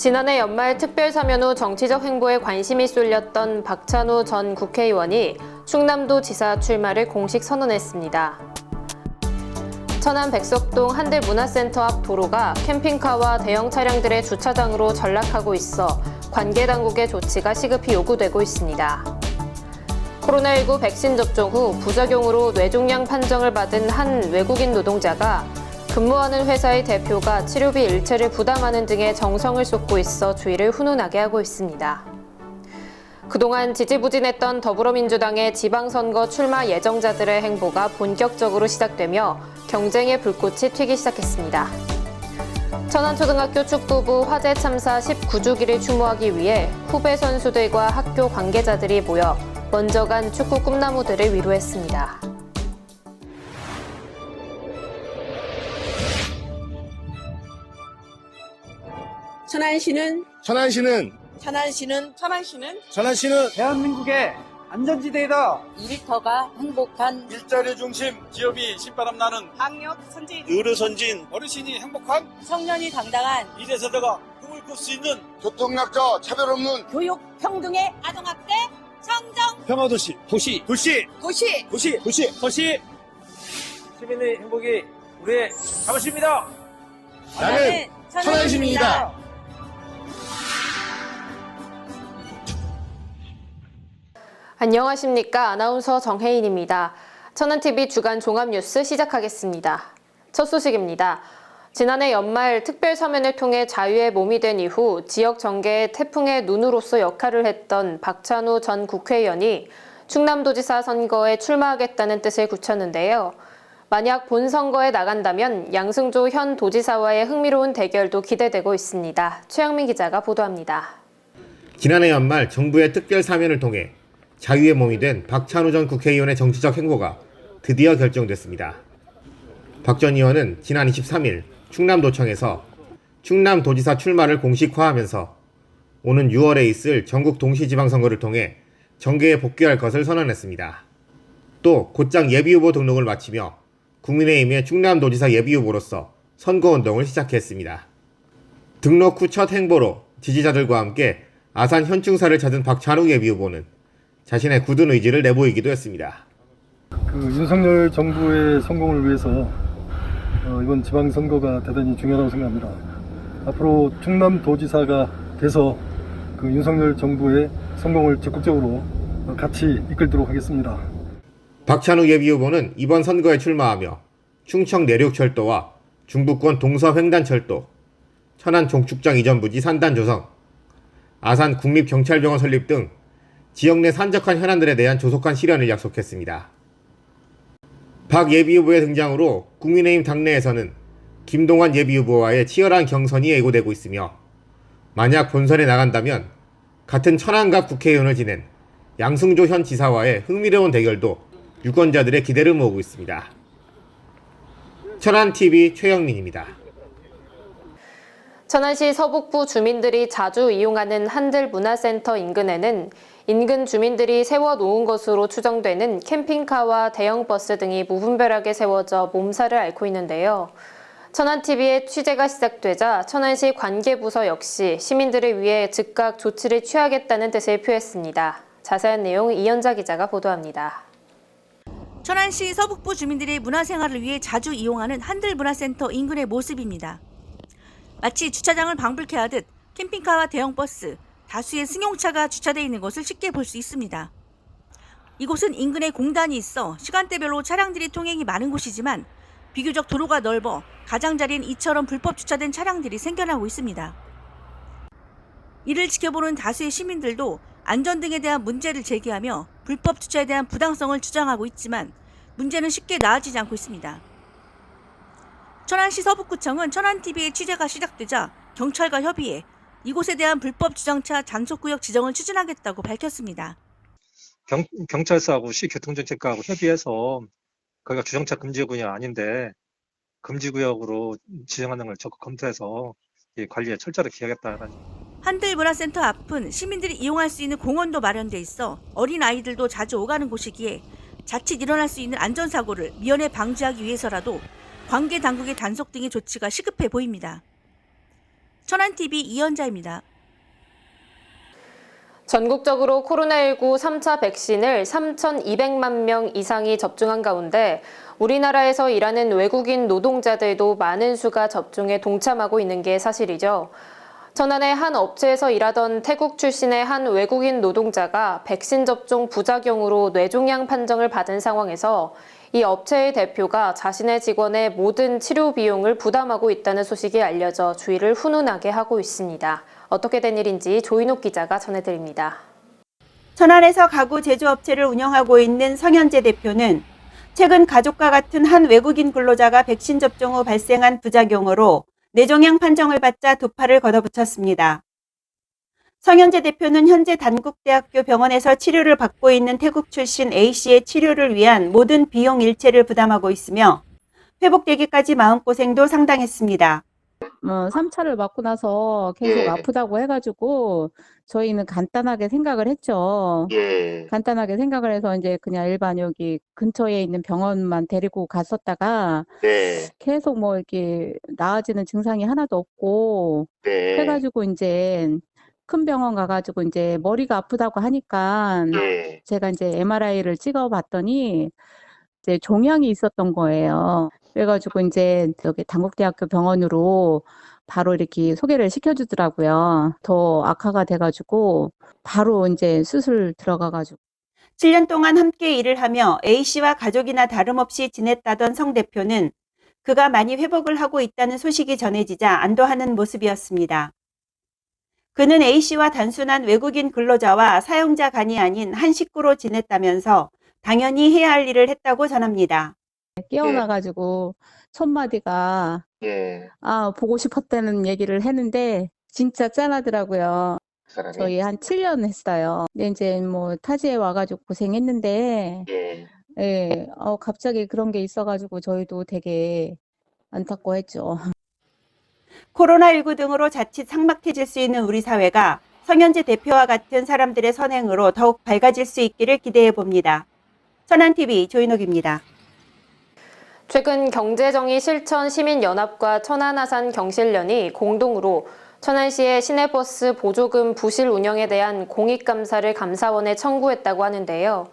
지난해 연말 특별사면 후 정치적 행보에 관심이 쏠렸던 박찬후 전 국회의원이 충남도지사 출마를 공식 선언했습니다. 천안 백석동 한들문화센터 앞 도로가 캠핑카와 대형 차량들의 주차장으로 전락하고 있어 관계당국의 조치가 시급히 요구되고 있습니다. 코로나19 백신 접종 후 부작용으로 뇌종양 판정을 받은 한 외국인 노동자가 근무하는 회사의 대표가 치료비 일체를 부담하는 등의 정성을 쏟고 있어 주의를 훈훈하게 하고 있습니다. 그동안 지지부진했던 더불어민주당의 지방선거 출마 예정자들의 행보가 본격적으로 시작되며 경쟁의 불꽃이 튀기 시작했습니다. 천안초등학교 축구부 화재 참사 19주기를 추모하기 위해 후배 선수들과 학교 관계자들이 모여 먼저 간 축구 꿈나무들을 위로했습니다. 천안시는 대한민국의 안전지대이다. 일터가 행복한 일자리 중심, 기업이 신바람 나는 학력 선진, 의료선진, 어르신이 행복한 청년이 당당한 이래서다가 꿈을 꿀 수 있는 교통약자 차별 없는 교육 평등의 아동학대 청정 평화도시, 도시. 시민의 행복이 우리의 자부심입니다. 나는 천안시민이다. 안녕하십니까. 아나운서 정혜인입니다. 천안TV 주간 종합뉴스 시작하겠습니다. 첫 소식입니다. 지난해 연말 특별사면을 통해 자유의 몸이 된 이후 지역 정계의 태풍의 눈으로서 역할을 했던 박찬후 전 국회의원이 충남도지사 선거에 출마하겠다는 뜻을 굳혔는데요. 만약 본선거에 나간다면 양승조 현 도지사와의 흥미로운 대결도 기대되고 있습니다. 최영민 기자가 보도합니다. 지난해 연말 정부의 특별사면을 통해 자유의 몸이 된 박찬후 전 국회의원의 정치적 행보가 드디어 결정됐습니다. 박 전 의원은 지난 23일 충남도청에서 충남도지사 출마를 공식화하면서 오는 6월에 있을 전국 동시지방선거를 통해 정계에 복귀할 것을 선언했습니다. 또 곧장 예비후보 등록을 마치며 국민의힘의 충남도지사 예비후보로서 선거운동을 시작했습니다. 등록 후 첫 행보로 지지자들과 함께 아산 현충사를 찾은 박찬후 예비후보는 자신의 굳은 의지를 내보이기도 했습니다. 윤석열 정부의 성공을 위해서 이번 지방선거가 대단히 중요하다고 생각합니다. 앞으로 충남도지사가 돼서 윤석열 정부의 성공을 적극적으로 같이 이끌도록 하겠습니다. 박찬후 예비후보는 이번 선거에 출마하며 충청 내륙철도와 중부권 동서횡단철도, 천안 종축장 이전 부지 산단 조성, 아산 국립경찰병원 설립 등 지역 내 산적한 현안들에 대한 조속한 실현을 약속했습니다. 박 예비후보의 등장으로 국민의힘 당내에서는 김동완 예비후보와의 치열한 경선이 예고되고 있으며 만약 본선에 나간다면 같은 천안갑 국회의원을 지낸 양승조 현 지사와의 흥미로운 대결도 유권자들의 기대를 모으고 있습니다. 천안TV 최영민입니다. 천안시 서북부 주민들이 자주 이용하는 한들문화센터 인근에는 인근 주민들이 세워놓은 것으로 추정되는 캠핑카와 대형 버스 등이 무분별하게 세워져 몸살을 앓고 있는데요. 천안TV의 취재가 시작되자 천안시 관계부서 역시 시민들을 위해 즉각 조치를 취하겠다는 뜻을 표했습니다. 자세한 내용 이현자 기자가 보도합니다. 천안시 서북부 주민들이 문화생활을 위해 자주 이용하는 한들문화센터 인근의 모습입니다. 마치 주차장을 방불케 하듯 캠핑카와 대형 버스, 다수의 승용차가 주차되어 있는 것을 쉽게 볼 수 있습니다. 이곳은 인근에 공단이 있어 시간대별로 차량들이 통행이 많은 곳이지만 비교적 도로가 넓어 가장자리엔 이처럼 불법 주차된 차량들이 생겨나고 있습니다. 이를 지켜보는 다수의 시민들도 안전 등에 대한 문제를 제기하며 불법 주차에 대한 부당성을 주장하고 있지만 문제는 쉽게 나아지지 않고 있습니다. 천안시 서북구청은 천안TV의 취재가 시작되자 경찰과 협의해 이곳에 대한 불법 주정차 단속구역 지정을 추진하겠다고 밝혔습니다. 경찰서하고 시교통정책과하고 협의해서 거기가 주정차 금지구역이 아닌데 금지구역으로 지정하는 걸 적극 검토해서 관리에 철저하게 기하겠다는. 한들문화센터 앞은 시민들이 이용할 수 있는 공원도 마련돼 있어 어린 아이들도 자주 오가는 곳이기에 자칫 일어날 수 있는 안전사고를 미연에 방지하기 위해서라도 관계 당국의 단속 등의 조치가 시급해 보입니다. 천안TV 이연자입니다. 전국적으로 코로나19 3차 백신을 3,200만 명 이상이 접종한 가운데 우리나라에서 일하는 외국인 노동자들도 많은 수가 접종에 동참하고 있는 게 사실이죠. 천안의 한 업체에서 일하던 태국 출신의 한 외국인 노동자가 백신 접종 부작용으로 뇌종양 판정을 받은 상황에서 이 업체의 대표가 자신의 직원의 모든 치료 비용을 부담하고 있다는 소식이 알려져 주위를 훈훈하게 하고 있습니다. 어떻게 된 일인지 조인옥 기자가 전해드립니다. 천안에서 가구 제조업체를 운영하고 있는 성현재 대표는 최근 가족과 같은 한 외국인 근로자가 백신 접종 후 발생한 부작용으로 뇌종양 판정을 받자 두 팔을 걷어붙였습니다. 성현재 대표는 현재 단국대학교 병원에서 치료를 받고 있는 태국 출신 A씨의 치료를 위한 모든 비용 일체를 부담하고 있으며 회복되기까지 마음고생도 상당했습니다. 3차를 맞고 나서 계속 아프다고 해가지고 저희는 간단하게 생각을 했죠. 간단하게 생각을 해서 이제 그냥 일반 여기 근처에 있는 병원만 데리고 갔었다가 계속 뭐 이렇게 나아지는 증상이 하나도 없고 해가지고 이제 큰 병원 가가지고 이제 머리가 아프다고 하니까 제가 이제 MRI를 찍어봤더니 이제 종양이 있었던 거예요. 그래가지고 이제 여기 단국대학교 병원으로 바로 이렇게 소개를 시켜주더라고요. 더 악화가 돼가지고 바로 이제 수술 들어가가지고. 7년 동안 함께 일을 하며 A씨와 가족이나 다름없이 지냈다던 성 대표는 그가 많이 회복을 하고 있다는 소식이 전해지자 안도하는 모습이었습니다. 그는 A씨와 단순한 외국인 근로자와 사용자 간이 아닌 한 식구로 지냈다면서 당연히 해야 할 일을 했다고 전합니다. 깨어나가지고 첫 마디가 보고 싶었다는 얘기를 했는데 진짜 짠하더라고요. 저희 한 7년 했어요. 근데 이제 뭐 타지에 와가지고 고생했는데 갑자기 그런 게 있어가지고 저희도 되게 안타까워했죠. 코로나19 등으로 자칫 삭막해질 수 있는 우리 사회가 성현재 대표와 같은 사람들의 선행으로 더욱 밝아질 수 있기를 기대해 봅니다. 천안TV 조인옥입니다. 최근 경제정의 실천 시민연합과 천안아산 경실련이 공동으로 천안시의 시내버스 보조금 부실 운영에 대한 공익감사를 감사원에 청구했다고 하는데요.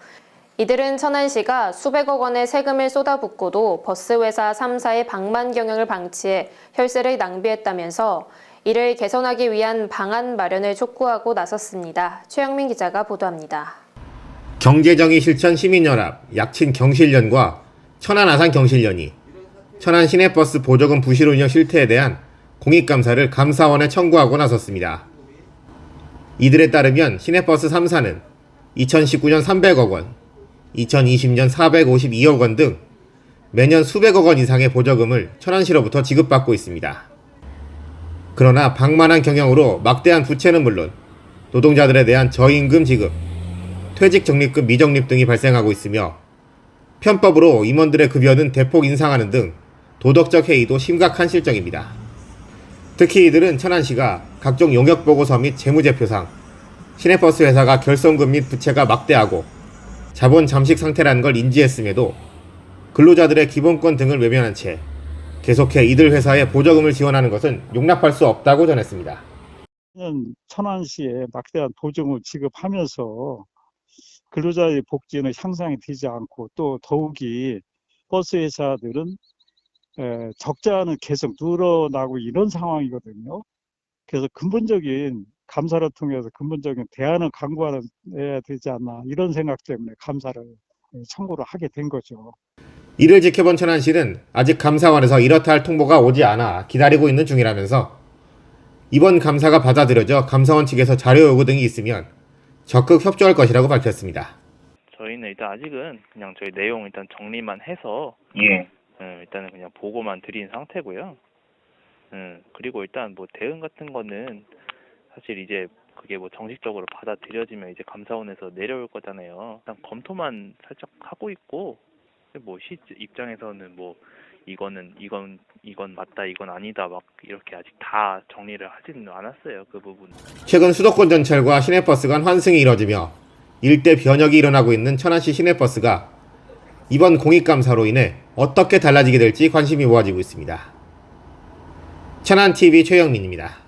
이들은 천안시가 수백억 원의 세금을 쏟아붓고도 버스회사 3사의 방만 경영을 방치해 혈세를 낭비했다면서 이를 개선하기 위한 방안 마련을 촉구하고 나섰습니다. 최영민 기자가 보도합니다. 경제정의 실천 시민연합, 약친 경실련과 천안아산 경실련이 천안 시내버스 보조금 부실 운영 실태에 대한 공익감사를 감사원에 청구하고 나섰습니다. 이들에 따르면 시내버스 3사는 2019년 300억 원, 2020년 452억 원 등 매년 수백억 원 이상의 보조금을 천안시로부터 지급받고 있습니다. 그러나 방만한 경영으로 막대한 부채는 물론 노동자들에 대한 저임금 지급, 퇴직 적립금 미적립 등이 발생하고 있으며 편법으로 임원들의 급여는 대폭 인상하는 등 도덕적 해이도 심각한 실정입니다. 특히 이들은 천안시가 각종 용역보고서 및 재무제표상 시내버스 회사가 결손금 및 부채가 막대하고 자본 잠식 상태라는 걸 인지했음에도 근로자들의 기본권 등을 외면한 채 계속해 이들 회사에 보조금을 지원하는 것은 용납할 수 없다고 전했습니다. 천안시에 막대한 보조금을 지급하면서 근로자의 복지는 향상이 되지 않고 또 더욱이 버스 회사들은 적자는 계속 늘어나고 이런 상황이거든요. 그래서 근본적인 감사를 통해서 근본적인 대안을 강구해야 되지 않나 이런 생각 때문에 감사를 청구를 하게 된 거죠. 이를 지켜본 천안시는 아직 감사원에서 이렇다 할 통보가 오지 않아 기다리고 있는 중이라면서 이번 감사가 받아들여져 감사원 측에서 자료 요구 등이 있으면 적극 협조할 것이라고 밝혔습니다. 저희는 일단 아직은 그냥 저희 내용 일단 정리만 해서 일단은 그냥 보고만 드린 상태고요. 그리고 일단 뭐 대응 같은 거는 사실 이제 그게 뭐 정식적으로 받아들여지면 이제 감사원에서 내려올 거잖아요. 일단 검토만 살짝 하고 있고 뭐 시 입장에서는 뭐 이건 맞다 이건 아니다 막 이렇게 아직 다 정리를 하지는 않았어요. 그 부분. 최근 수도권 전철과 시내버스 간 환승이 이뤄지며 일대 변혁이 일어나고 있는 천안시 시내버스가 이번 공익감사로 인해 어떻게 달라지게 될지 관심이 모아지고 있습니다. 천안TV 최영민입니다.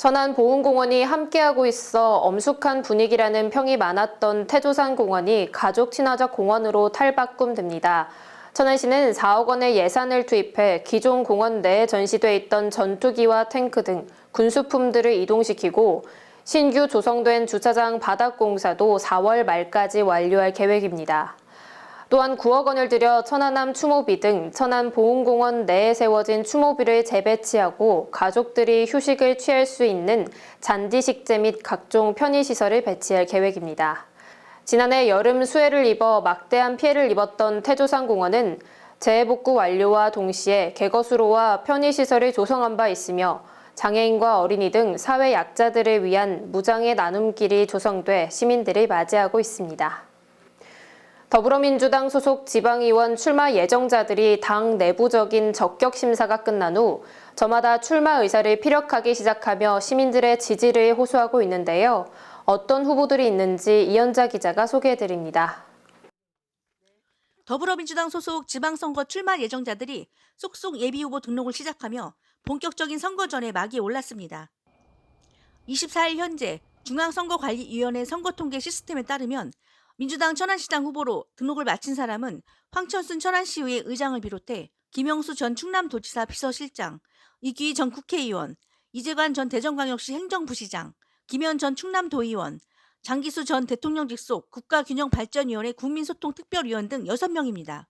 천안보훈공원이 함께하고 있어 엄숙한 분위기라는 평이 많았던 태조산공원이 가족 친화적 공원으로 탈바꿈됩니다. 천안시는 4억 원의 예산을 투입해 기존 공원 내에 전시돼 있던 전투기와 탱크 등 군수품들을 이동시키고 신규 조성된 주차장 바닥 공사도 4월 말까지 완료할 계획입니다. 또한 9억 원을 들여 천안함 추모비 등 천안보훈공원 내에 세워진 추모비를 재배치하고 가족들이 휴식을 취할 수 있는 잔디식재 및 각종 편의시설을 배치할 계획입니다. 지난해 여름 수해를 입어 막대한 피해를 입었던 태조산공원은 재해복구 완료와 동시에 개거수로와 편의시설을 조성한 바 있으며 장애인과 어린이 등 사회 약자들을 위한 무장의 나눔길이 조성돼 시민들을 맞이하고 있습니다. 더불어민주당 소속 지방의원 출마 예정자들이 당 내부적인 적격 심사가 끝난 후 저마다 출마 의사를 피력하기 시작하며 시민들의 지지를 호소하고 있는데요. 어떤 후보들이 있는지 이현자 기자가 소개해드립니다. 더불어민주당 소속 지방선거 출마 예정자들이 쏙쏙 예비후보 등록을 시작하며 본격적인 선거전에 막이 올랐습니다. 24일 현재 중앙선거관리위원회 선거통계 시스템에 따르면 민주당 천안시장 후보로 등록을 마친 사람은 황천순 천안시의회 의장을 비롯해 김영수 전 충남도지사 비서실장, 이규희 전 국회의원, 이재관 전 대전광역시 행정부시장, 김현 전 충남도의원, 장기수 전 대통령 직속 국가균형발전위원회 국민소통특별위원 등 6명입니다.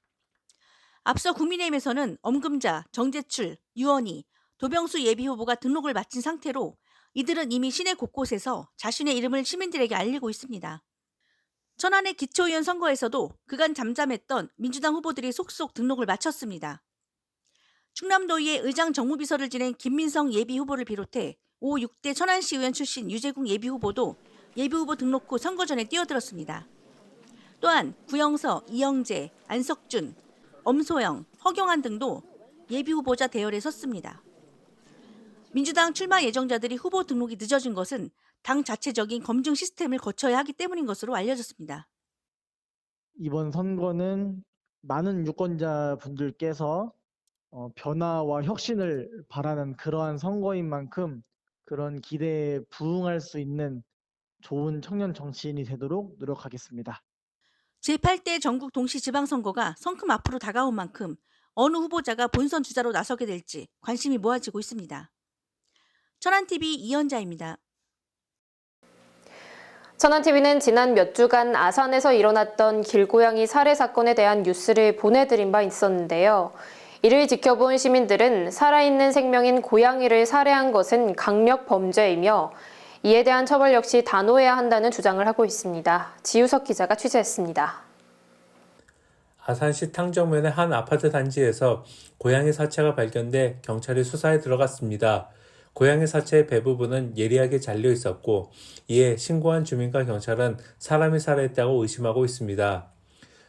앞서 국민의힘에서는 엄금자, 정재출, 유원희, 도병수 예비후보가 등록을 마친 상태로 이들은 이미 시내 곳곳에서 자신의 이름을 시민들에게 알리고 있습니다. 천안의 기초의원 선거에서도 그간 잠잠했던 민주당 후보들이 속속 등록을 마쳤습니다. 충남도의회 의장 정무비서를 지낸 김민성 예비후보를 비롯해 5, 6대 천안시의원 출신 유재국 예비후보도 예비후보 등록 후 선거전에 뛰어들었습니다. 또한 구영서, 이영재, 안석준, 엄소영, 허경환 등도 예비후보자 대열에 섰습니다. 민주당 출마 예정자들이 후보 등록이 늦어진 것은 당 자체적인 검증 시스템을 거쳐야 하기 때문인 것으로 알려졌습니다. 이번 선거는 많은 유권자분들께서 변화와 혁신을 바라는 그러한 선거인 만큼 그런 기대에 부응할 수 있는 좋은 청년 정치인이 되도록 노력하겠습니다. 제8대 전국 동시지방선거가 성큼 앞으로 다가온 만큼 어느 후보자가 본선 주자로 나서게 될지 관심이 모아지고 있습니다. 천안TV 이현자입니다. 천안TV는 지난 몇 주간 아산에서 일어났던 길고양이 살해 사건에 대한 뉴스를 보내드린 바 있었는데요. 이를 지켜본 시민들은 살아있는 생명인 고양이를 살해한 것은 강력 범죄이며 이에 대한 처벌 역시 단호해야 한다는 주장을 하고 있습니다. 지우석 기자가 취재했습니다. 아산시 탕정면의 한 아파트 단지에서 고양이 사체가 발견돼 경찰이 수사에 들어갔습니다. 고양이 사체의 배 부분은 예리하게 잘려 있었고 이에 신고한 주민과 경찰은 사람이 살해했다고 의심하고 있습니다.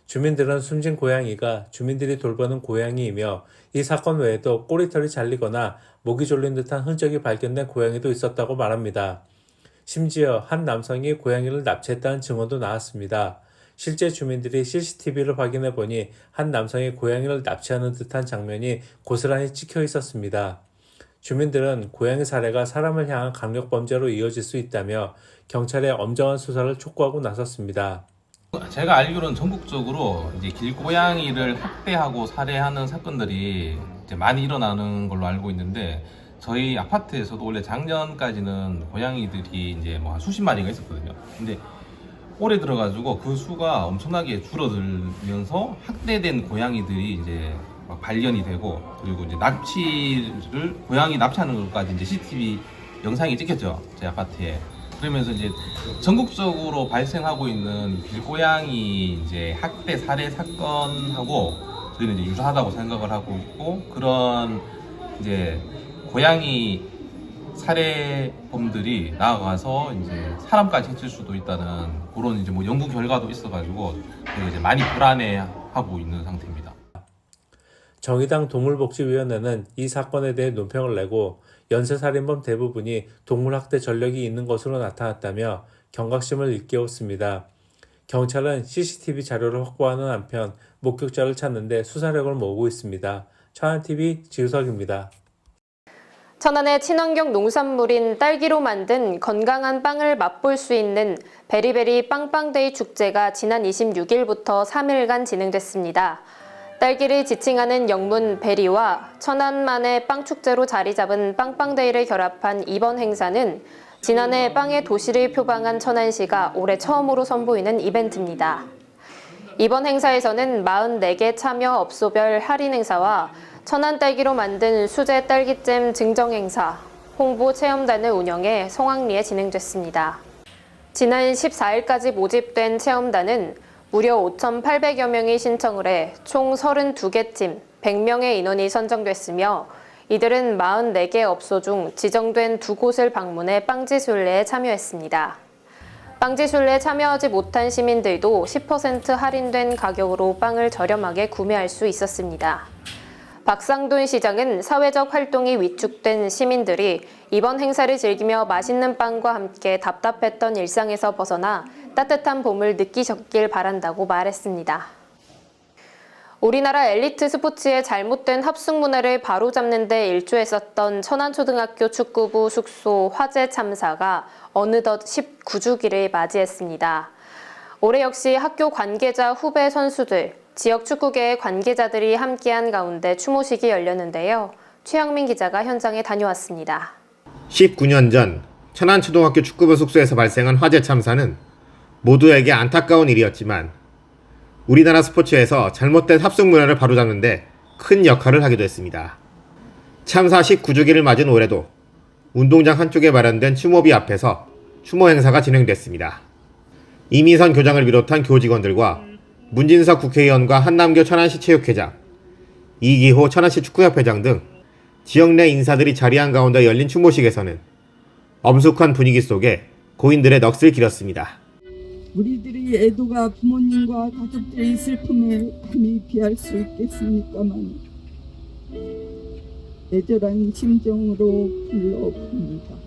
주민들은 숨진 고양이가 주민들이 돌보는 고양이이며 이 사건 외에도 꼬리털이 잘리거나 목이 졸린 듯한 흔적이 발견된 고양이도 있었다고 말합니다. 심지어 한 남성이 고양이를 납치했다는 증언도 나왔습니다. 실제 주민들이 CCTV를 확인해 보니 한 남성이 고양이를 납치하는 듯한 장면이 고스란히 찍혀 있었습니다. 주민들은 고양이 살해가 사람을 향한 강력범죄로 이어질 수 있다며 경찰의 엄정한 수사를 촉구하고 나섰습니다. 제가 알기로는 전국적으로 이제 길고양이를 학대하고 살해하는 사건들이 이제 많이 일어나는 걸로 알고 있는데 저희 아파트에서도 원래 작년까지는 고양이들이 이제 뭐 한 수십 마리가 있었거든요. 근데 올해 들어가지고 그 수가 엄청나게 줄어들면서 학대된 고양이들이 이제 막 발견이 되고 그리고 이제 고양이 납치하는 것까지 이제 CCTV 영상이 찍혔죠. 제 아파트에. 그러면서 이제 전국적으로 발생하고 있는 길고양이 이제 학대 살해 사건하고 저희는 이제 유사하다고 생각을 하고 있고 그런 이제 고양이 살해범들이 나아가서 이제 사람까지 해칠 수도 있다는 그런 이제 뭐 연구 결과도 있어가지고 이제 많이 불안해하고 있는 상태입니다. 정의당 동물복지위원회는 이 사건에 대해 논평을 내고 연쇄살인범 대부분이 동물학대 전력이 있는 것으로 나타났다며 경각심을 일깨웠습니다. 경찰은 CCTV 자료를 확보하는 한편 목격자를 찾는 데 수사력을 모으고 있습니다. 천안TV 지우석입니다. 천안의 친환경 농산물인 딸기로 만든 건강한 빵을 맛볼 수 있는 베리베리 빵빵데이 축제가 지난 26일부터 3일간 진행됐습니다. 딸기를 지칭하는 영문 베리와 천안만의 빵축제로 자리 잡은 빵빵데이를 결합한 이번 행사는 지난해 빵의 도시를 표방한 천안시가 올해 처음으로 선보이는 이벤트입니다. 이번 행사에서는 44개 참여 업소별 할인 행사와 천안 딸기로 만든 수제 딸기잼 증정 행사, 홍보 체험단을 운영해 성황리에 진행됐습니다. 지난 14일까지 모집된 체험단은 무려 5,800여 명이 신청을 해 총 32개 팀 100명의 인원이 선정됐으며 이들은 44개 업소 중 지정된 2곳을 방문해 빵지술래에 참여했습니다. 빵지술래에 참여하지 못한 시민들도 10% 할인된 가격으로 빵을 저렴하게 구매할 수 있었습니다. 박상돈 시장은 사회적 활동이 위축된 시민들이 이번 행사를 즐기며 맛있는 빵과 함께 답답했던 일상에서 벗어나 따뜻한 봄을 느끼셨길 바란다고 말했습니다. 우리나라 엘리트 스포츠의 잘못된 합숙 문화를 바로잡는 데 일조했었던 천안초등학교 축구부 숙소 화재 참사가 어느덧 19주기를 맞이했습니다. 올해 역시 학교 관계자, 후배 선수들, 지역 축구계의 관계자들이 함께한 가운데 추모식이 열렸는데요. 최영민 기자가 현장에 다녀왔습니다. 19년 전 천안초등학교 축구부 숙소에서 발생한 화재 참사는 모두에게 안타까운 일이었지만 우리나라 스포츠에서 잘못된 합숙 문화를 바로잡는 데 큰 역할을 하기도 했습니다. 참사 19주기를 맞은 올해도 운동장 한쪽에 마련된 추모비 앞에서 추모 행사가 진행됐습니다. 이민선 교장을 비롯한 교직원들과 문진석 국회의원과 한남교 천안시 체육회장, 이기호 천안시 축구협회장 등 지역 내 인사들이 자리한 가운데 열린 추모식에서는 엄숙한 분위기 속에 고인들의 넋을 기렸습니다. 우리들의 애도가 부모님과 가족들의 슬픔에 감히 비할 수 있겠습니까만 애절한 심정으로 불러봅니다.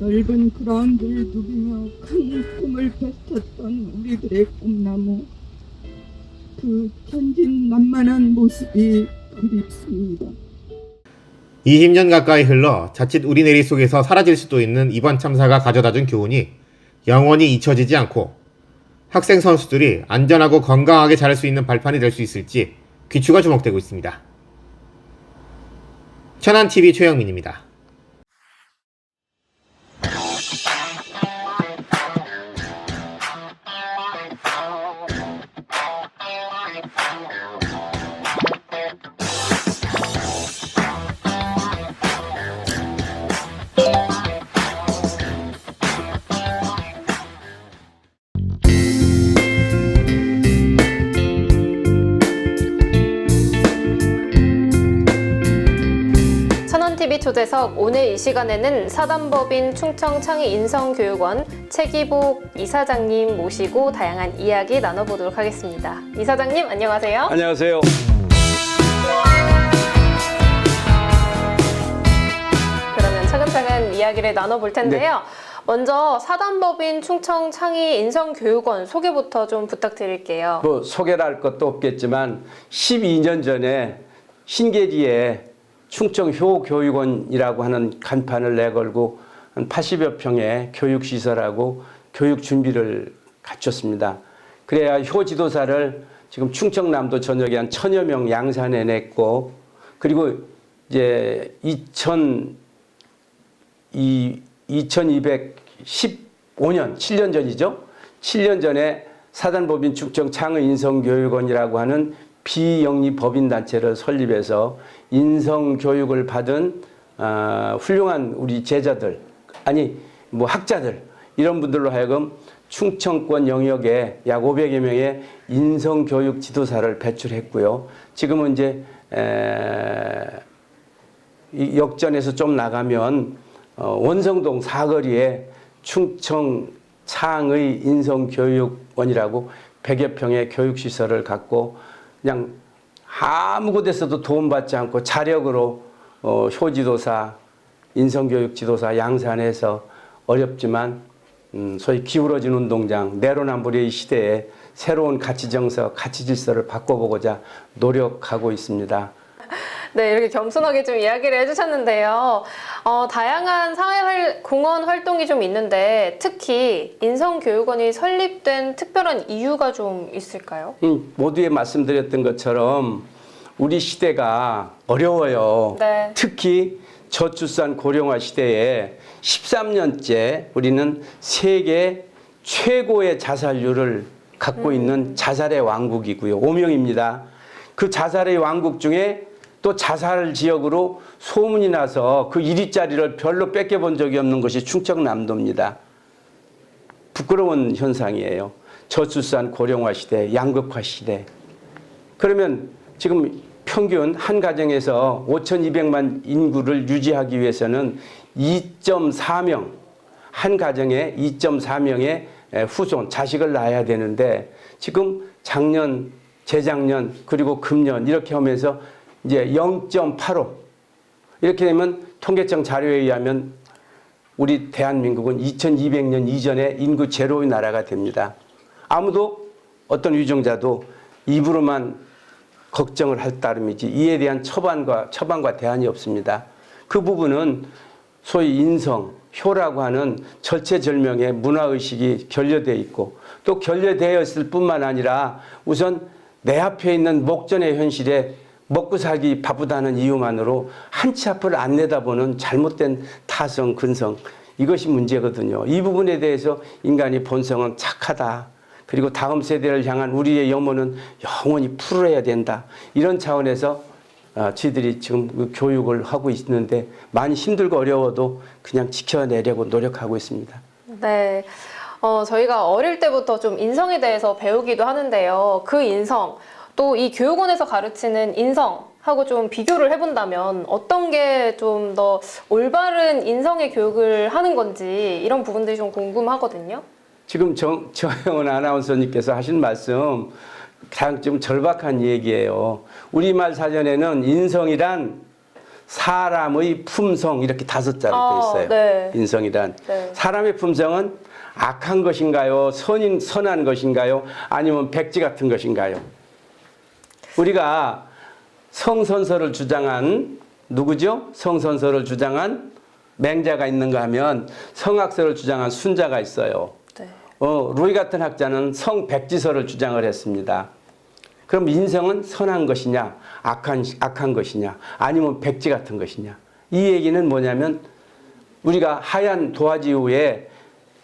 넓은 그라운드를 누비며 큰 꿈을 펼쳤던 우리들의 꿈나무, 그 천진난만한 모습이 그립습니다. 20년 가까이 흘러 자칫 우리 내리 속에서 사라질 수도 있는 이번 참사가 가져다준 교훈이 영원히 잊혀지지 않고 학생 선수들이 안전하고 건강하게 자랄 수 있는 발판이 될 수 있을지 귀추가 주목되고 있습니다. 천안TV 최영민입니다. 천안TV 초대석, 오늘 이 시간에는 사단법인 충청창의인성교육원 최기복 이사장님 모시고 다양한 이야기 나눠보도록 하겠습니다. 이사장님 안녕하세요. 안녕하세요. 그러면 차근차근 이야기를 나눠볼 텐데요. 먼저 사단법인 충청창의인성교육원 소개부터 좀 부탁드릴게요. 뭐 소개를 할 것도 없겠지만 12년 전에 신계리에 충청효교육원이라고 하는 간판을 내걸고 한 80여 평의 교육시설하고 교육 준비를 갖췄습니다. 그래야 효 지도사를 지금 충청남도 전역에 한 1000여 명 양산해 냈고, 그리고 이제 2215년 7년 전이죠. 7년 전에 사단법인 충청창의인성교육원이라고 하는 비영리 법인단체를 설립해서 인성교육을 받은 훌륭한 우리 제자들, 아니 뭐 학자들, 이런 분들로 하여금 충청권 영역에 약 500여 명의 인성교육 지도사를 배출했고요. 지금은 이제 역전에서 좀 나가면 원성동 사거리에 충청창의 인성교육원이라고 100여 평의 교육시설을 갖고 그냥 아무 곳에서도 도움받지 않고 자력으로 효지도사, 인성교육 지도사 양산해서 어렵지만 소위 기울어진 운동장, 내로남불의 시대에 새로운 가치 정서, 가치 질서를 바꿔보고자 노력하고 있습니다. 네, 이렇게 겸손하게 좀 이야기를 해주셨는데요. 다양한 공헌 활동이 좀 있는데 특히 인성교육원이 설립된 특별한 이유가 좀 있을까요? 모두에 말씀드렸던 것처럼 우리 시대가 어려워요. 네. 특히 저출산 고령화 시대에 13년째 우리는 세계 최고의 자살률을 갖고 있는 자살의 왕국이고요. 오명입니다. 그 자살의 왕국 중에 또 자살 지역으로 소문이 나서 그 1위자리를 별로 뺏겨본 적이 없는 것이 충청남도입니다. 부끄러운 현상이에요. 저출산 고령화 시대, 양극화 시대. 그러면 지금 평균 한 가정에서 5,200만 인구를 유지하기 위해서는 2.4명, 한 가정에 2.4명의 후손, 자식을 낳아야 되는데 지금 작년, 재작년, 그리고 금년 이렇게 하면서 이제 0.85 이렇게 되면 통계청 자료에 의하면 우리 대한민국은 2200년 이전에 인구 제로의 나라가 됩니다. 아무도 어떤 위정자도 입으로만 걱정을 할 따름이지 이에 대한 처방과 대안이 없습니다. 그 부분은 소위 인성, 효라고 하는 절체절명의 문화의식이 결여되어 있고 또 결여되어 있을 뿐만 아니라 우선 내 앞에 있는 목전의 현실에 먹고 살기 바쁘다는 이유만으로 한 치 앞을 안 내다보는 잘못된 타성, 근성 이것이 문제거든요. 이 부분에 대해서 인간의 본성은 착하다. 그리고 다음 세대를 향한 우리의 염원은 영원히 풀어야 된다. 이런 차원에서 저희들이 지금 교육을 하고 있는데 많이 힘들고 어려워도 그냥 지켜내려고 노력하고 있습니다. 네, 저희가 어릴 때부터 좀 인성에 대해서 배우기도 하는데요. 그 인성, 또 이 교육원에서 가르치는 인성하고 좀 비교를 해본다면 어떤 게 좀 더 올바른 인성의 교육을 하는 건지 이런 부분들이 좀 궁금하거든요. 지금 정영은 아나운서님께서 하신 말씀 가장 좀 절박한 얘기예요. 우리말 사전에는 인성이란 사람의 품성 이렇게 5자로 되어 있어요. 네. 인성이란. 네. 사람의 품성은 악한 것인가요? 선한 것인가요? 아니면 백지 같은 것인가요? 우리가 성선설을 주장한 누구죠? 성선설을 주장한 맹자가 있는가 하면 성악설을 주장한 순자가 있어요. 네. 루이 같은 학자는 성백지설을 주장을 했습니다. 그럼 인성은 선한 것이냐, 악한 것이냐, 아니면 백지 같은 것이냐. 이 얘기는 뭐냐면 우리가 하얀 도화지 위에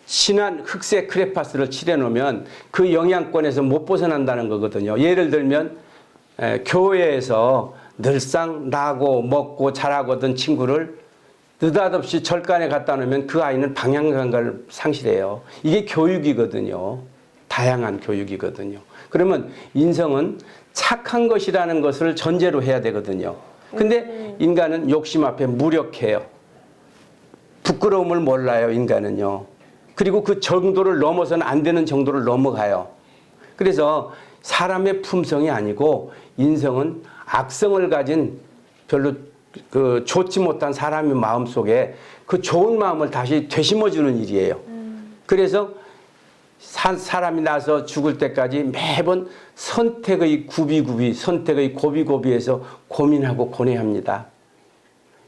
진한 흑색 크레파스를 칠해놓으면 그 영향권에서 못 벗어난다는 거거든요. 예를 들면 교회에서 늘상 나고 먹고 자라고던 친구를 느닷없이 절간에 갖다 놓으면 그 아이는 방향감각을 상실해요. 이게 교육이거든요. 다양한 교육이거든요. 그러면 인성은 착한 것이라는 것을 전제로 해야 되거든요. 근데 인간은 욕심 앞에 무력해요. 부끄러움을 몰라요, 인간은요. 그리고 그 정도를 넘어서는 안 되는 정도를 넘어가요. 그래서 사람의 품성이 아니고 인성은 악성을 가진 별로 좋지 못한 사람의 마음속에 그 좋은 마음을 다시 되심어주는 일이에요. 그래서 사람이 나서 죽을 때까지 매번 선택의 구비구비, 선택의 고비고비에서 고민하고 고뇌합니다.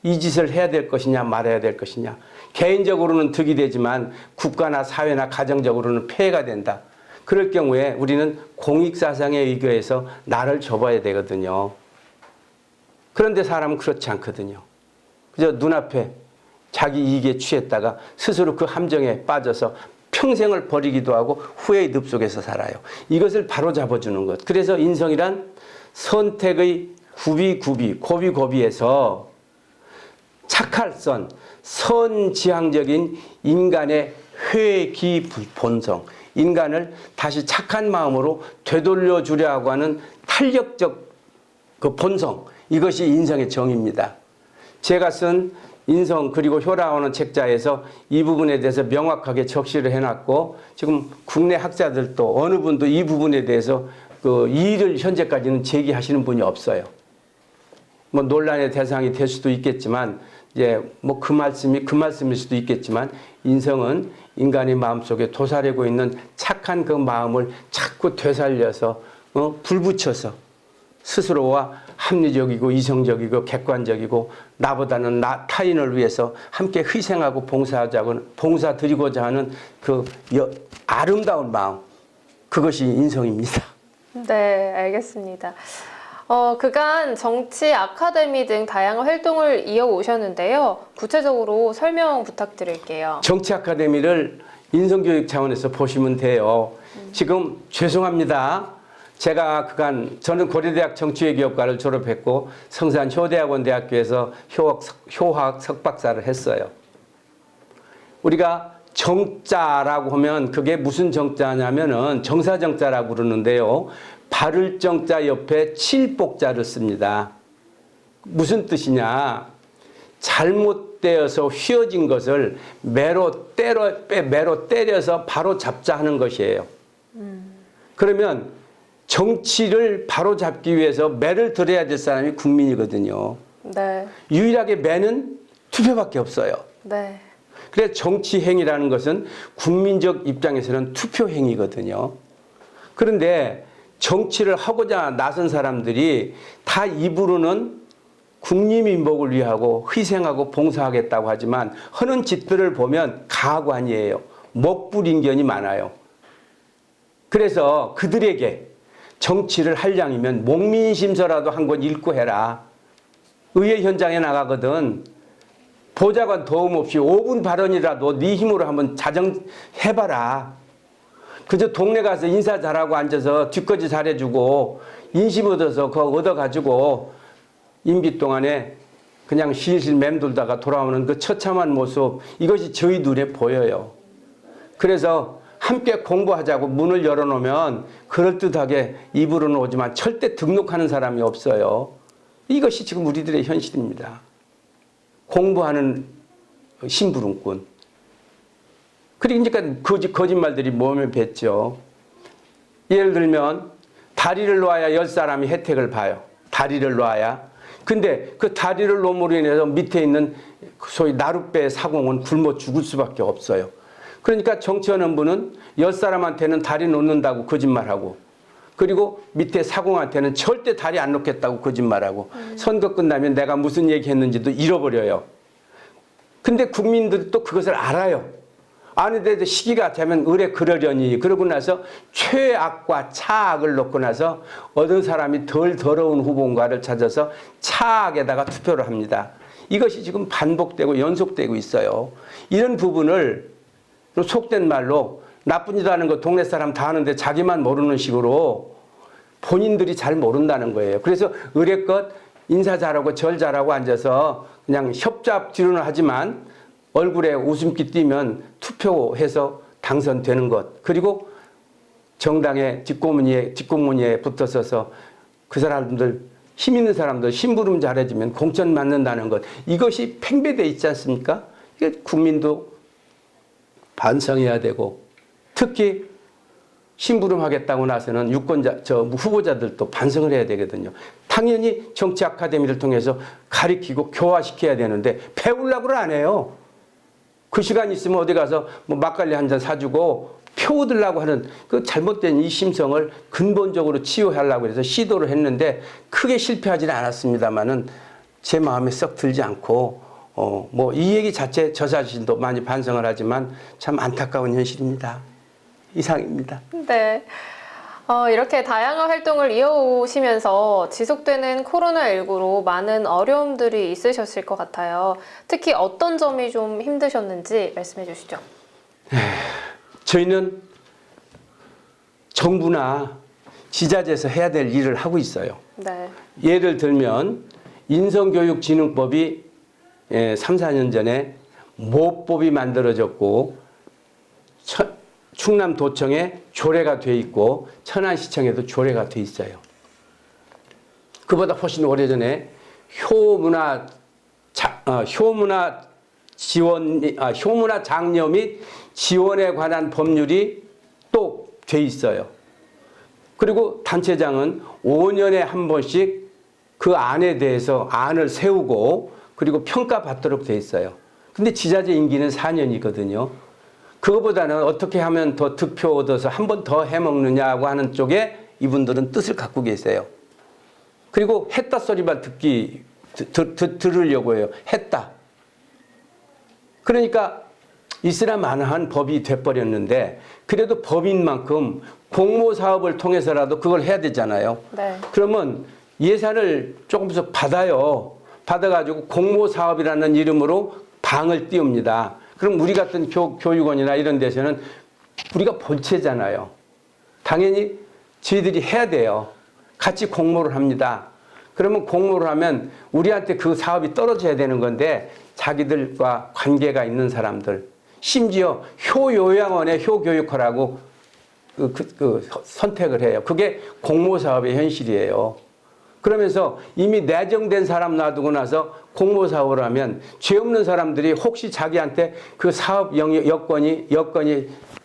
이 짓을 해야 될 것이냐 말아야 될 것이냐. 개인적으로는 득이 되지만 국가나 사회나 가정적으로는 폐해가 된다. 그럴 경우에 우리는 공익사상에 의거해서 나를 접어야 되거든요. 그런데 사람은 그렇지 않거든요. 그저 눈앞에 자기 이익에 취했다가 스스로 그 함정에 빠져서 평생을 버리기도 하고 후회의 늪속에서 살아요. 이것을 바로잡아주는 것. 그래서 인성이란 선택의 고비고비에서 착할선, 선지향적인 인간의 회귀 본성, 인간을 다시 착한 마음으로 되돌려 주려고 하는 탄력적 그 본성, 이것이 인성의 정의입니다. 제가 쓴 인성 그리고 효라하는 책자에서 이 부분에 대해서 명확하게 적시를 해놨고 지금 국내 학자들도 어느 분도 이 부분에 대해서 그 이의를 현재까지는 제기하시는 분이 없어요. 뭐 논란의 대상이 될 수도 있겠지만 이제 뭐 그 말씀일 수도 있겠지만 인성은 인간의 마음속에 도사리고 있는 착한 그 마음을 자꾸 되살려서 불 붙여서 스스로와 합리적이고 이성적이고 객관적이고 나보다는 타인을 위해서 함께 희생하고 봉사 드리고자 하는 그 아름다운 마음, 그것이 인성입니다. 네, 알겠습니다. 그간 정치 아카데미 등 다양한 활동을 이어오셨는데요. 구체적으로 설명 부탁드릴게요. 정치 아카데미를 인성교육 차원에서 보시면 돼요. 지금 죄송합니다. 제가 그간 저는 고려대학 정치외교학과를 졸업했고 성산 효대학원대학교에서 효학 석박사를 했어요. 우리가 정자라고 하면 그게 무슨 정자냐면은 정사정자라고 그러는데요. 바를 정자 옆에 칠복자를 씁니다. 무슨 뜻이냐? 잘못되어서 휘어진 것을 매로 때려서 바로 잡자 하는 것이에요. 그러면 정치를 바로 잡기 위해서 매를 들어야 될 사람이 국민이거든요. 네. 유일하게 매는 투표밖에 없어요. 네. 그래서 정치 행위라는 것은 국민적 입장에서는 투표 행위거든요. 그런데 정치를 하고자 나선 사람들이 다 입으로는 국민민복을 위하고 희생하고 봉사하겠다고 하지만 하는 짓들을 보면 가관이에요. 먹불인견이 많아요. 그래서 그들에게 정치를 할 양이면 목민심서라도 한 권 읽고 해라. 의회 현장에 나가거든 보좌관 도움 없이 5분 발언이라도 네 힘으로 한번 자정해봐라. 그저 동네 가서 인사 잘하고 앉아서 뒷거지 잘해주고 인심 얻어서 그거 얻어가지고 임기 동안에 그냥 실실 맴돌다가 돌아오는 그 처참한 모습, 이것이 저희 눈에 보여요. 그래서 함께 공부하자고 문을 열어놓으면 그럴듯하게 입으로는 오지만 절대 등록하는 사람이 없어요. 이것이 지금 우리들의 현실입니다. 공부하는 심부름꾼. 그러니까 거짓말들이 몸에 뱄죠. 예를 들면 다리를 놓아야 10사람이 혜택을 봐요. 다리를 놓아야. 근데 그 다리를 놓음으로 인해서 밑에 있는 소위 나룻배 사공은 굶어 죽을 수밖에 없어요. 그러니까 정치하는 분은 10사람한테는 다리 놓는다고 거짓말하고, 그리고 밑에 사공한테는 절대 다리 안 놓겠다고 거짓말하고, 선거 끝나면 내가 무슨 얘기했는지도 잃어버려요. 근데 국민들이 또 그것을 알아요. 아는데도 시기가 되면 의뢰 그러려니, 그러고 나서 최악과 차악을 놓고 나서 어떤 사람이 덜 더러운 후보인가를 찾아서 차악에다가 투표를 합니다. 이것이 지금 반복되고 연속되고 있어요. 이런 부분을 속된 말로 나쁜 일 하는 거 동네 사람 다 아는데 자기만 모르는 식으로 본인들이 잘 모른다는 거예요. 그래서 의뢰껏 인사 잘하고 절 잘하고 앉아서 그냥 협잡 뒤로는 하지만 얼굴에 웃음기 띄면 투표해서 당선되는 것. 그리고 정당의 뒷공무니에 붙어서서 그 사람들, 힘 있는 사람들 심부름 잘해주면 공천 맞는다는 것. 이것이 팽배되어 있지 않습니까? 이게 국민도 반성해야 되고, 특히 심부름하겠다고 나서는 후보자들도 반성을 해야 되거든요. 당연히 정치 아카데미를 통해서 가르치고 교화시켜야 되는데 배우려고는 안 해요. 그 시간 있으면 어디 가서 뭐 막걸리 한 잔 사주고 표 얻으려고 하는 그 잘못된 이 심성을 근본적으로 치유하려고 해서 시도를 했는데 크게 실패하지는 않았습니다만은 제 마음에 썩 들지 않고 뭐 이 얘기 자체 저 자신도 많이 반성을 하지만 참 안타까운 현실입니다. 이상입니다. 네. 이렇게 다양한 활동을 이어오시면서 지속되는 코로나19로 많은 어려움들이 있으셨을 것 같아요. 특히 어떤 점이 좀 힘드셨는지 말씀해 주시죠. 저희는 정부나 지자체에서 해야 될 일을 하고 있어요. 네. 예를 들면 인성교육진흥법이 3, 4년 전에 모법이 만들어졌고 충남도청에 조례가 돼 있고 천안시청에도 조례가 돼 있어요. 그보다 훨씬 오래전에 효문화 장려 및 지원에 관한 법률이 또 돼 있어요. 그리고 단체장은 5년에 한 번씩 그 안에 대해서 안을 세우고 그리고 평가받도록 돼 있어요. 근데 지자체 임기는 4년이거든요. 그거보다는 어떻게 하면 더 득표 얻어서 한 번 더 해먹느냐고 하는 쪽에 이분들은 뜻을 갖고 계세요. 그리고 했다 소리만 들으려고 해요. 했다. 그러니까 있으라마나한 법이 돼버렸는데 그래도 법인 만큼 공모사업을 통해서라도 그걸 해야 되잖아요. 네. 그러면 예산을 조금씩 받아요. 받아가지고 공모사업이라는 이름으로 방을 띄웁니다. 그럼 우리 같은 교육원이나 이런 데서는 우리가 본체잖아요. 당연히 저희들이 해야 돼요. 같이 공모를 합니다. 그러면 공모를 하면 우리한테 그 사업이 떨어져야 되는 건데 자기들과 관계가 있는 사람들, 심지어 효요양원에 효교육하라고 선택을 해요. 그게 공모사업의 현실이에요. 그러면서 이미 내정된 사람 놔두고 나서 공모사업을 하면 죄 없는 사람들이 혹시 자기한테 그 사업 여건이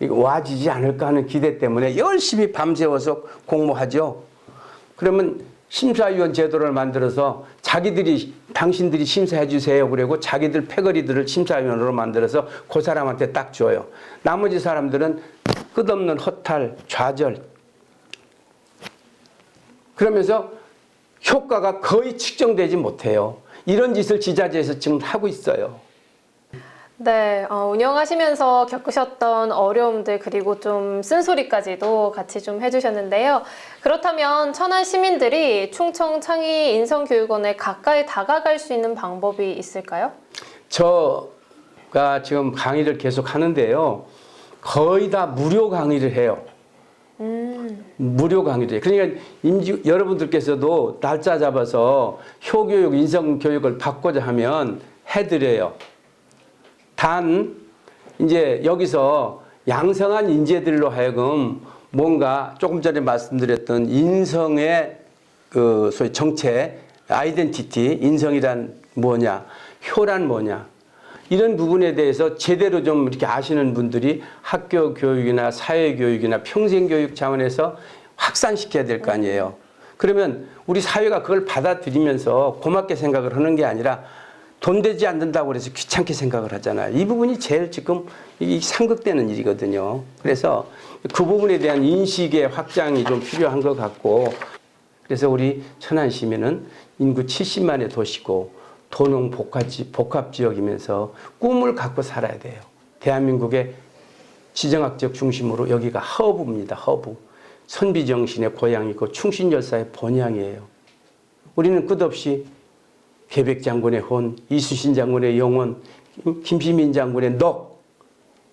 와지지 않을까 하는 기대 때문에 열심히 밤새워서 공모하죠. 그러면 심사위원 제도를 만들어서 당신들이 심사해 주세요. 그리고 자기들 패거리들을 심사위원으로 만들어서 그 사람한테 딱 줘요. 나머지 사람들은 끝없는 허탈, 좌절. 그러면서 효과가 거의 측정되지 못해요. 이런 짓을 지자체에서 지금 하고 있어요. 네, 운영하시면서 겪으셨던 어려움들 그리고 좀 쓴소리까지도 같이 좀 해주셨는데요. 그렇다면 천안 시민들이 충청 창의 인성교육원에 가까이 다가갈 수 있는 방법이 있을까요? 제가 지금 강의를 계속 하는데요. 거의 다 무료 강의를 해요. 무료 강의를 해요. 그러니까 여러분들께서도 날짜 잡아서 효교육, 인성교육을 받고자 하면 해드려요. 단 이제 여기서 양성한 인재들로 하여금 뭔가 조금 전에 말씀드렸던 인성의 그 소위 정체, 아이덴티티, 인성이란 뭐냐, 효란 뭐냐 이런 부분에 대해서 제대로 좀 이렇게 아시는 분들이 학교 교육이나 사회 교육이나 평생 교육 차원에서 확산시켜야 될 거 아니에요. 그러면 우리 사회가 그걸 받아들이면서 고맙게 생각을 하는 게 아니라 돈 되지 않는다고 그래서 귀찮게 생각을 하잖아요. 이 부분이 제일 지금 상극되는 일이거든요. 그래서 그 부분에 대한 인식의 확장이 좀 필요한 것 같고, 그래서 우리 천안 시민은 인구 70만의 도시고 도농 복합 지역이면서 꿈을 갖고 살아야 돼요. 대한민국의 지정학적 중심으로 여기가 허브입니다. 허브. 선비정신의 고향이고 충신열사의 본향이에요. 우리는 끝없이 계백장군의 혼, 이수신 장군의 영혼, 김시민 장군의 넋,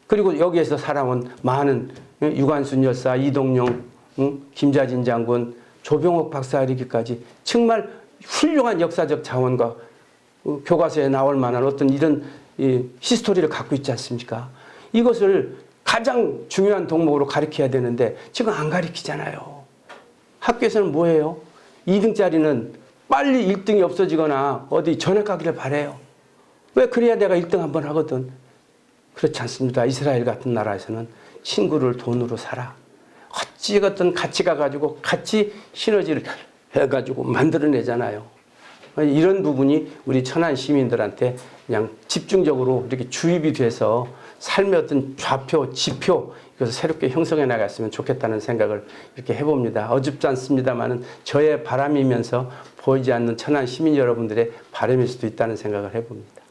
그리고 여기에서 살아온 많은 유관순 열사, 이동용, 김자진 장군, 조병옥 박사 이르기까지 정말 훌륭한 역사적 자원과 교과서에 나올 만한 어떤 이런 히스토리를 갖고 있지 않습니까? 이것을 가장 중요한 덕목으로 가르쳐야 되는데 지금 안 가르치잖아요. 학교에서는 뭐예요? 2등짜리는 빨리 1등이 없어지거나 어디 전학 가기를 바래요. 왜? 그래야 내가 1등 한번 하거든. 그렇지 않습니다. 이스라엘 같은 나라에서는 친구를 돈으로 사라. 어찌 어떤 가치가 가지고 같이 시너지를 해가지고 만들어내잖아요. 이런 부분이 우리 천안 시민들한테 그냥 집중적으로 이렇게 주입이 돼서 삶의 어떤 좌표, 지표 이것을 새롭게 형성해 나갔으면 좋겠다는 생각을 이렇게 해봅니다. 어줍지 않습니다만은 저의 바람이면서 보이지 않는 천안 시민 여러분들의 바람일 수도 있다는 생각을 해봅니다.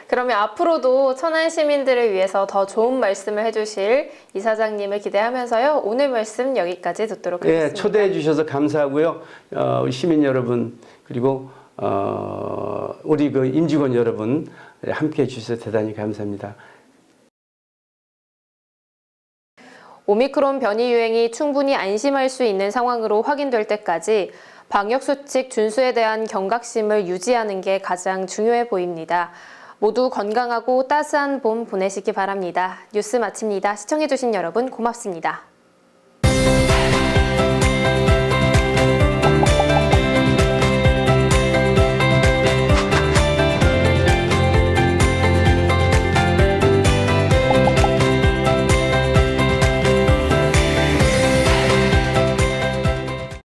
그러면 앞으로도 천안 시민들을 위해서 더 좋은 말씀을 해주실 이사장님을 기대하면서요. 오늘 말씀 여기까지 듣도록 하겠습니다. 네, 초대해 주셔서 감사하고요. 시민 여러분 그리고 우리 그 임직원 여러분 함께해 주셔서 대단히 감사합니다. 오미크론 변이 유행이 충분히 안심할 수 있는 상황으로 확인될 때까지 방역수칙 준수에 대한 경각심을 유지하는 게 가장 중요해 보입니다. 모두 건강하고 따스한 봄 보내시기 바랍니다. 뉴스 마칩니다. 시청해주신 여러분 고맙습니다.